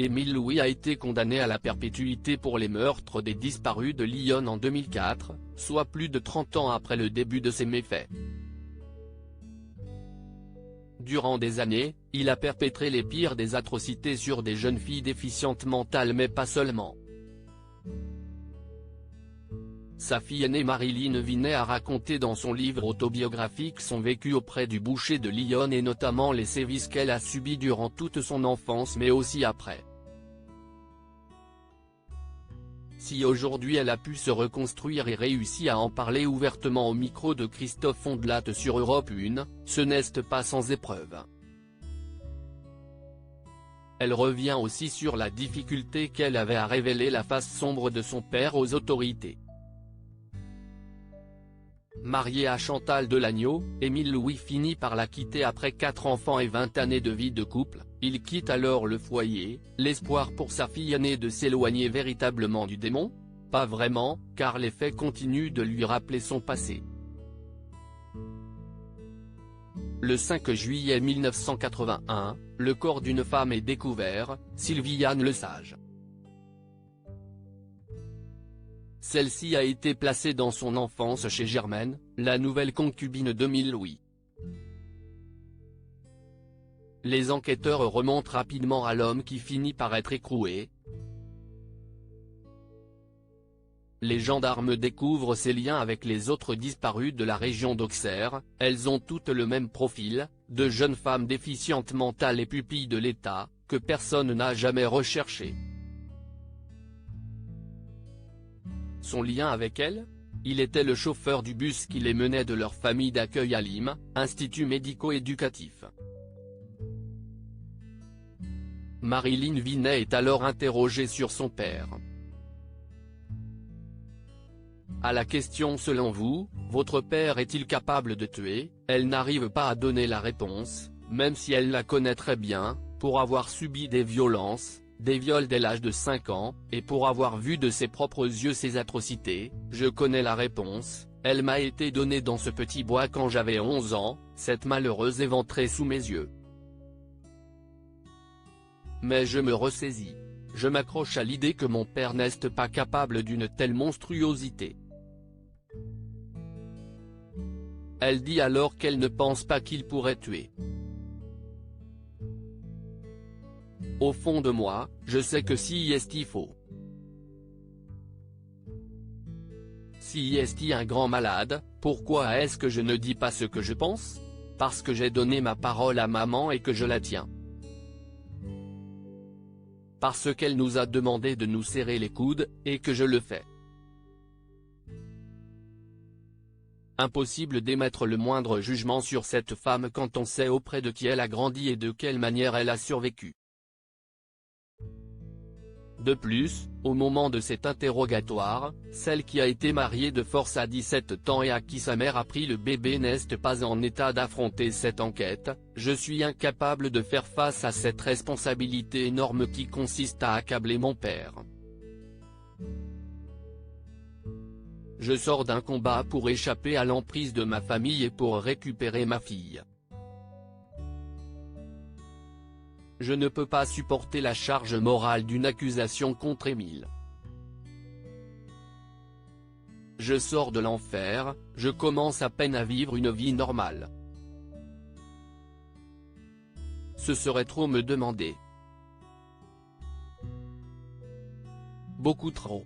Émile Louis a été condamné à la perpétuité pour les meurtres des disparus de Lyon en 2004, soit plus de 30 ans après le début de ses méfaits. Durant des années, il a perpétré les pires des atrocités sur des jeunes filles déficientes mentales mais pas seulement. Sa fille aînée Marilyn Vinet a raconté dans son livre autobiographique son vécu auprès du boucher de Lyon et notamment les sévices qu'elle a subis durant toute son enfance mais aussi après. Si aujourd'hui elle a pu se reconstruire et réussit à en parler ouvertement au micro de Christophe Ondelat sur Europe 1, ce n'est pas sans épreuve. Elle revient aussi sur la difficulté qu'elle avait à révéler la face sombre de son père aux autorités. Marié à Chantal Delagneau, Émile Louis finit par la quitter après 4 enfants et 20 années de vie de couple. Il quitte alors le foyer, l'espoir pour sa fille aînée de s'éloigner véritablement du démon ? Pas vraiment, car les faits continuent de lui rappeler son passé. Le 5 juillet 1981, le corps d'une femme est découvert, Sylviane Lesage. Celle-ci a été placée dans son enfance chez Germaine, la nouvelle concubine d'Émile Louis. Les enquêteurs remontent rapidement à l'homme qui finit par être écroué. Les gendarmes découvrent ses liens avec les autres disparues de la région d'Auxerre. Elles ont toutes le même profil, de jeunes femmes déficientes mentales et pupilles de l'État, que personne n'a jamais recherché. Son lien avec elles ? Il était le chauffeur du bus qui les menait de leur famille d'accueil à Limes, institut médico-éducatif. Marilyn Vinet est alors interrogée sur son père. À la question « Selon vous, votre père est-il capable de tuer ?», elle n'arrive pas à donner la réponse, même si elle la connaît très bien, pour avoir subi des violences, des viols dès l'âge de 5 ans, et pour avoir vu de ses propres yeux ces atrocités. Je connais la réponse, elle m'a été donnée dans ce petit bois quand j'avais 11 ans, cette malheureuse éventrée sous mes yeux. Mais je me ressaisis. Je m'accroche à l'idée que mon père n'est pas capable d'une telle monstruosité. Elle dit alors qu'elle ne pense pas qu'il pourrait tuer. Au fond de moi, je sais que si est faux. Si est un grand malade, pourquoi est-ce que je ne dis pas ce que je pense ? Parce que j'ai donné ma parole à maman et que je la tiens. Parce qu'elle nous a demandé de nous serrer les coudes, et que je le fais. Impossible d'émettre le moindre jugement sur cette femme quand on sait auprès de qui elle a grandi et de quelle manière elle a survécu. De plus, au moment de cet interrogatoire, celle qui a été mariée de force à 17 ans et à qui sa mère a pris le bébé n'est pas en état d'affronter cette enquête. Je suis incapable de faire face à cette responsabilité énorme qui consiste à accabler mon père. Je sors d'un combat pour échapper à l'emprise de ma famille et pour récupérer ma fille. Je ne peux pas supporter la charge morale d'une accusation contre Émile. Je sors de l'enfer, je commence à peine à vivre une vie normale. Ce serait trop me demander. Beaucoup trop.